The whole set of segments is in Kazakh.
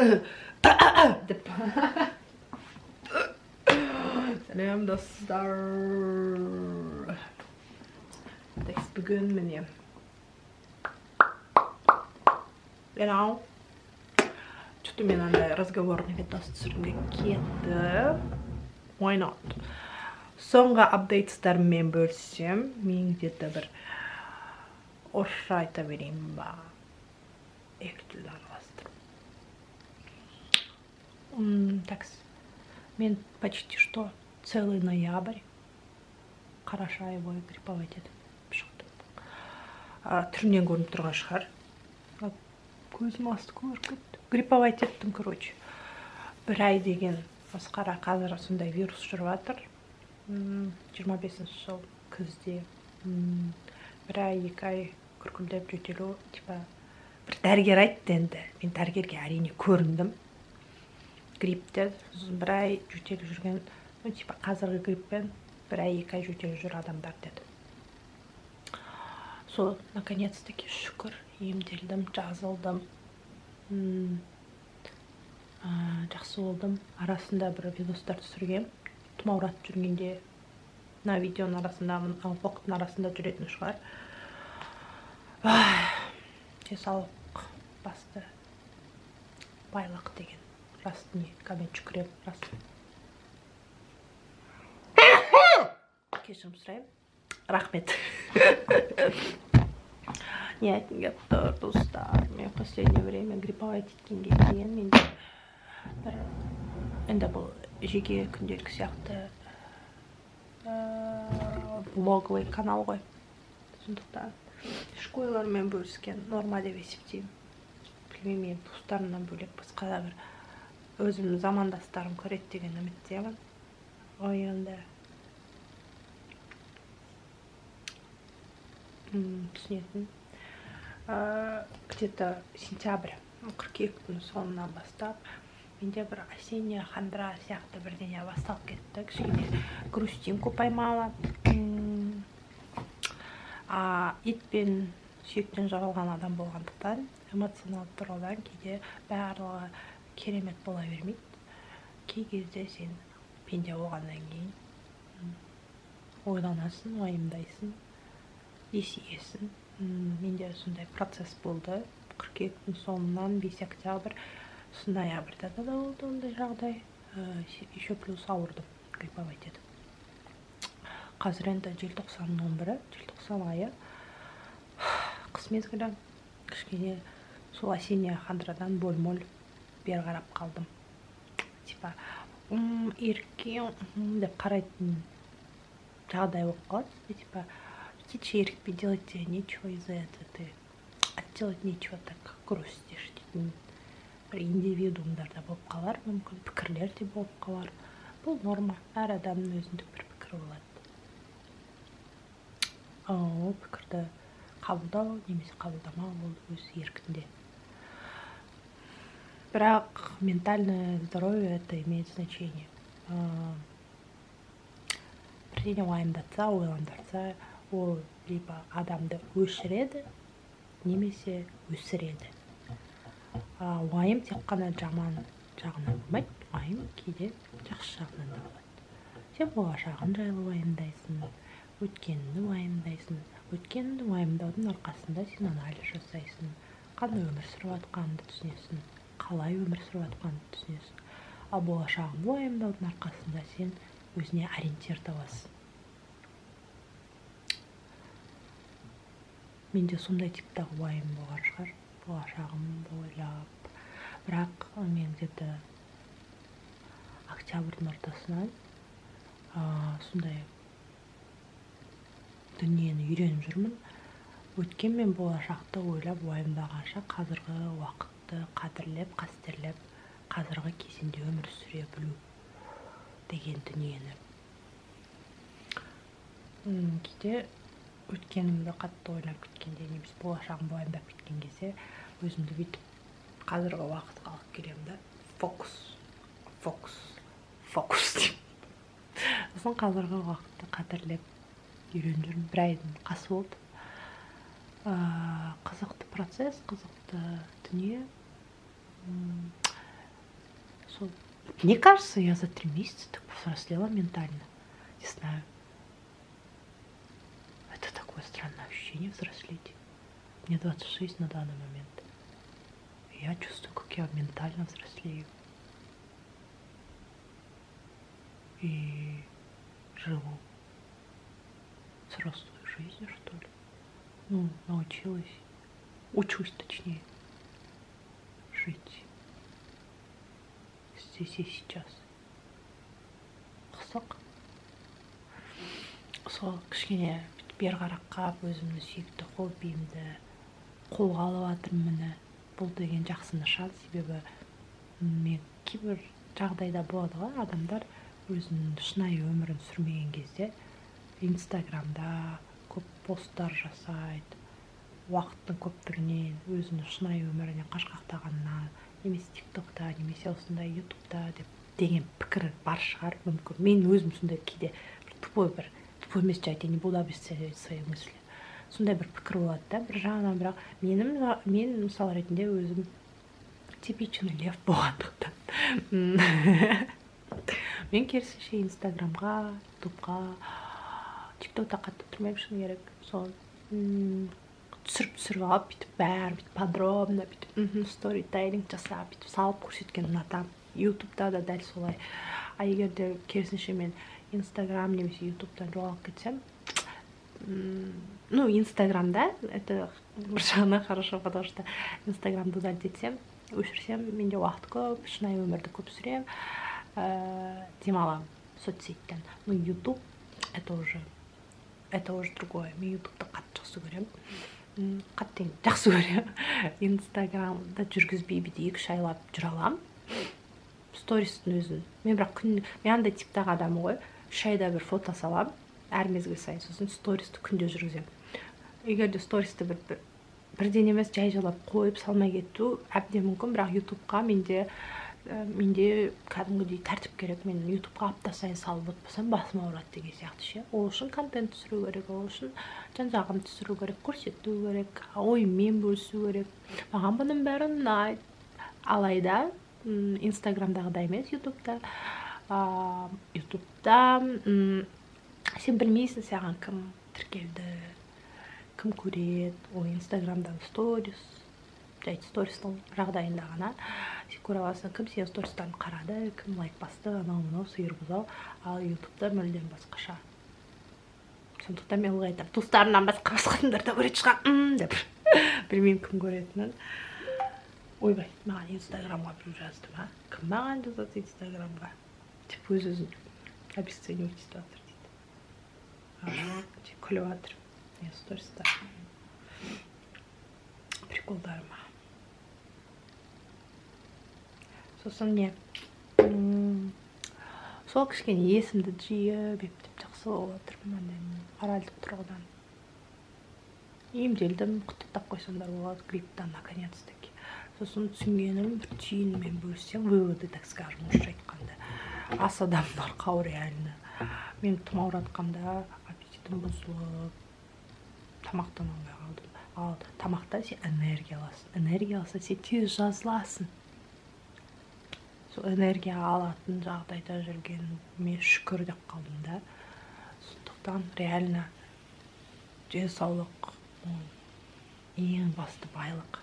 деп. Сәлем достар. Бүгін міне что-то мен андай разговорный видос түсіргімге кетті. Why not? Соңғы апдейтстармен бөлсем, мен где-то бір орысша айта берейін ба? Екі тілді араластырып. Так, мен почти что целый ноябрь қараша айы бойы грипповать етіп шықтым. Түрінен көрініп тұрған шығар. Көзім асты көріп кетті. Грипповать еттім, короче. Бір ай деген масқара, қазір сондай вирус жүріп жатыр. 25-ші жыл күзде. Бір ай, екі ай күркілдеп жөтелу, типа бір дәрігер айтты енді. Мен дәрігерге әрине көріндім. Гриппте бір ай жөтеліп жүрген, типа қазіргі грипппен бір ай, екі ай жөтеліп жүр адамдар деді. Сол, наконец-таки шүкір, емделдім, жазылдым. Жақсы болдым. Арасында бір видостар түсіргем. Тұмауратып жүргенде, мына видеоның арасында, фоктың арасында жүретін шығар. Денсаулық басты байлық деген. Растын коммент жүкірем, растын. Кешірім сұрайым. Рахмет. Не айтын кеп тұр, достар. Мен последнее время грипповать еткенге дейін менде бір енді бұл жеке күнделік сияқты блоговый канал ғой. Сондықтан школалармен бөліскен норма деп есептеймін. Білмеймін, мен туыстарымнан бөлек басқа да бір өзім замандастарым көреді деген үміттемін. Ой, енді түсінетін. Где-то сентябрь, қыркүйектің соңынан бастап менде бір осенняя хандра сияқты бірдеңе басталып кетті. Кішкене грустинку поймала. Ит пен сүйектен жаралған адам болғандықтан эмоционалды тұрғыдан кейде барлығы керемет бола бермейді. Кей кезде сен пенде болғаннан кейін ойланасың, уайымдайсың, есейесің. Менде сондай процесс болды. Қыркүйектің соңынан 5 октябрь, ноябрьда да болды ондай жағдай. Еще плюс ауырдым, грипповать етіп. Қазір енді желтоқсанның 11-і, желтоқсан айы. Қыс мезгілі кішкене сол осенняя хандрадан болмол бер қарап қалдым. Типа, ерікке деп қарайтын жағдай болып қалады. Типа, идите ерікпен делайте нечего из-за этого, ты делать нечего, так грустишь дейтін бір индивидуумдарда болып қалар, мүмкін пікірлер де болып қалар. Бұл норма, әр адамның өзіндік бір пікірі болады. Ол пікірді қабылдау немесе қабылдамау ол өз еркінде. Бірақ ментальное здоровье это имеет значение. Бірдеңе уайымдатса, ойландырса, ол либо адамды өшіреді, немесе өсіреді. Уайым тек қана жаман жағынан болмайды, уайым кейде жақсы жағынан да болады. Сен болашағын жайлы уайымдайсың, өткеніңді уайымдайсың. Өткеніңді уайымдаудың арқасында сен анализ жасайсың, қандай өмір сүріп жатқаныңды түсінесің, қалай өмір сүріп жатқаныңды түсінесің. Ал болашағыңды уайымдаудың арқасында сен өзіне ориентир табасың. Менде сондай типтағы уайым болған шығар, болашағымды ойлап. Бірақ мен где-то октябрьдің ортасынан сондай дүниені үйреніп жүрмін. Өткен мен болашақты ойлап уайымдағанша қазіргі уақытты қадірлеп, қастерлеп, қазіргі кезеңде өмір сүре білу деген дүниені. Кейде өткенімді қатты ойлап кеткенде, немесе болашағым уайымдап кеткен кезде, өзімді бүйтіп қазіргі уақытқа алып келемін да. Фокус деп. Сосын қазіргі уақытты қадірлеп үйреніп жүрмін. Бір айдың қасы болды. Қызықты процесс, қызықты дүние. Мне кажется, я за 3 месяца так повзрослела ментально. Не знаю. Это такое странное ощущение взрослеть. Мне 26 на данный момент. И я чувствую, как я ментально взрослею. И живу взрослую жизнью, что ли. Ну, научилась. Учусь, точнее, жить здесь и сейчас. Қызық. Сол кішкене бері қараққа өзімді сүйікті хоббиімді қолға алып жатырмын міне. Бұл деген жақсы нышан, себебі мен кейбір жағдайда болады ғой, адамдар өзінің шынайы өмірін сүрмеген кезде инстаграмда көп посттар жасайды, уақыттың көптігінен өзінің шынайы өміріне қашқақтағаннан, немесе тиктокта, немесе осындай ютубта деген пікір бар шығар, мүмкін. Мен өзім сондай кейде тупой емес жайт, я не буду обесценивать свои мысли. Сондай бір пікір болады да, бір жағынан, бірақ мен мысал ретінде өзім типичный лев болғандықтан. Мен керісінше инстаграмға, ютубқа, тиктокта қатты тұрмаймын, шыны керек. Сол түсіріп алып, бүйтіп бәрін бүйтіп подробно, бүйтіп сторитейлинг жасап, бүйтіп салып көрсеткен ұнатамын. Ютубта да дәл солай. А егер де керісінше мен инстаграм немесе ютубтан жоғалып кетсем, ну, инстаграмда, это бір жағынан хорошо, потому что инстаграмды удалить етсем, өшірсем, менде уақыт көп, шынайы өмірді көп сүрем, демаламын соцсеттен. Ну, ютуб, это уже другое. Мен ютубты қатты жақсы көремін. Қатты жақсы көремін. Инстаграмда жүргізбей бейді 2-3 айлап жүре аламын. Стористің өзін. Мен бірақ мен андай типтағы адамы ғой. 3 айда бір фото салам, әр мезгіл сайын, сосын стористі күнде жүргізем. Егер де стористі бірден емес жай жалап қойып салмай кету әбден мүмкін, бірақ ютубқа менде кәдімгідей тәртіп керек. Мен ютубқа апта сайын салып отпасам басым ауырады деген сияқты ше. Ол үшін контент түсіру керек, ол үшін жан-жағын түсіру керек, көрсету керек, оймен бөлісу керек. Маған бұның бәрі ұнайды. Алайда инстаграмдағыдай емес, ютубта сен білмейсің саған кім тіркелді, кім көреді. Ол инстаграмдағы сторис, жайт стористың жағдайында ғана сен көре аласың, кім сен стористан қарады, кім лайк басты, анау сиыр бұзау. Ал ютубта мүлдем басқаша. Сондықтан мен ылғи айтамын, туыстарынан басқа адамдар да көретін шығар деп. Білмеймін кім көретінін. Ойбай, маған инстаграмға біреу жазды ма? Кім маған жазады инстаграмға? Тіп өз-өзін обесценивать етіп жатыр дейді. Күліп жатыр. Мен сториста приколдарыма. Сосын не? Сол кішкене есімді жиып, ептеп жақсы болып жатырмын, моральдық тұрғыдан. Емделдім, құттықтап қойсаңдар болады, грипптан наконец-таки. Сосын түсінгенім, бір түйінмен бөлсем, выводы, так скажем, орысша айтқанда. Ас адамның арқауы реально. Мен тұмауратқанда аппетитім бұзылып, тамақтан алмай қалдым. Ал тамақта сен энергия аласың. Энергия алса сен тез жазыласың. Сол энергия алатын жағдайда жүрген мен шүкір деп қалдым да. Сондықтан реально денсаулық ең басты байлық.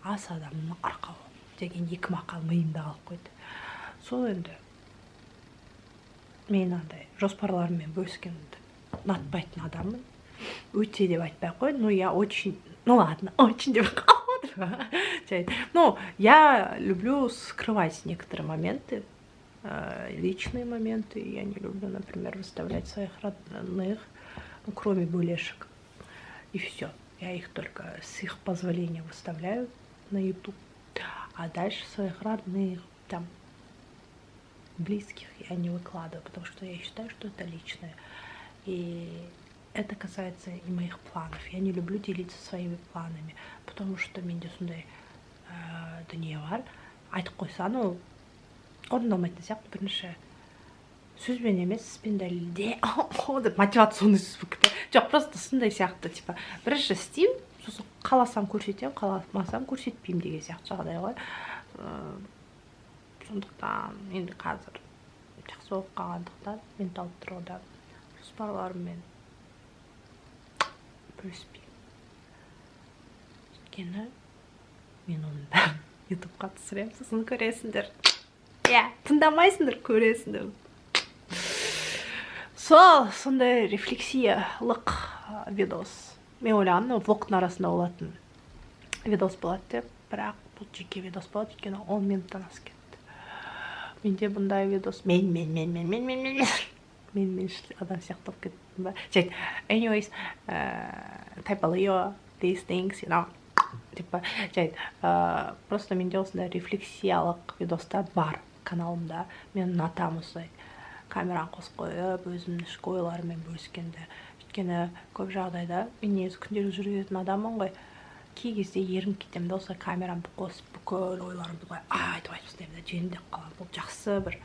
Ас адамның арқауы деген 2 мақал миымда қалып қойды. Сол енді мен андай жоспарларыммен бөліскенді ұнатпайтын адаммын. Өте деп айтпай ақ қой, но я очень, ну ладно, очень деп қалдым. Ну, я люблю скрывать некоторые моменты, личные моменты. Я не люблю, например, выставлять своих родных, ну, кроме булешек. И все. Я их только с их позволения выставляю на YouTube. А дальше своих родных, там, близких я не выкладываю, потому что я считаю, что это личное. И это касается и моих планов. Я не люблю делиться своими планами, потому что менде сондай дүние бар. Айтып қойсаң, ол орындалмайтын сияқты. Бірінші сөзбен емес, іспен дәлелде, деп мотивационный сөз болып кетті. Жоқ, просто сондай сияқты, типа, бірінші істеймін, сосын қаласам көрсетемін, қаламасам көрсетпеймін деген сияқты жағдай ғой. Ошондуктан эми азыр жакшы болуп калгандыктан менталдык тургуда жоспарларым менен бөлүшпөйм. Өйткені мен оның бәрін ютубқа түсіремін, сосын көресіңдер. Тыңдамайсыңдар, көресіңдер. Сондай рефлексиялық видос. Мен ойлағанмын, влогтың арасында болатын видос болады деп, бірақ бұл жеке видос болады, өйткені 10 минуттан асып кетті. Менде бұндай видос мен адам сияқты болып кеттім ба. Anyways, type of these things, you know. Типа, просто менде осындай рефлексиялық видостар бар каналымда. Мен ұнатамын осылай камераны қосып қойып, өзімнің ішкі ойларыммен бөліскенде. Өйткені көп жағдайда мен негізі күнделік жүретін адаммын ғой. Кей кезде ерініп кетемін да, осылай камерамды қосып, бүкіл ойларымды былай айтып істеймін, жеңілдеп қаламын. Бұл жақсы бір,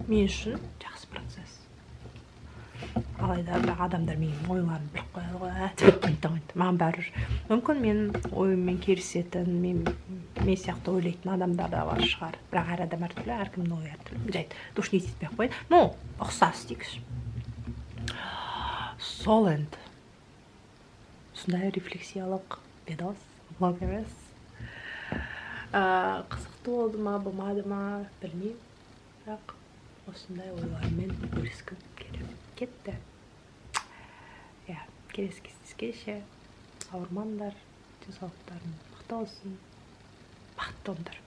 мен үшін жақсы процесс. Алайда бірақ адамдар менің ойларымды біліп қояды ғой, маған бәрібір. Мүмкін мен ойыммен келісетін, мен сияқты ойлайтын адамдар да бар шығар. Бірақ әр адам әртүрлі, әркімнің ойы әртүрлі. Жайт, душнить етпей ақ қойды. Ну, ұқсас дейікші. Сол енді. Сондай рефлексиялық видос, влог емес. Қызықты болды ма, болмады ма, білмеймін. Бірақ осындай ойлармен бөліскім кетті. Келесі кездескенше ауырмаңдар, денсаулықтарың мықты болсын, бақытты болыңдар.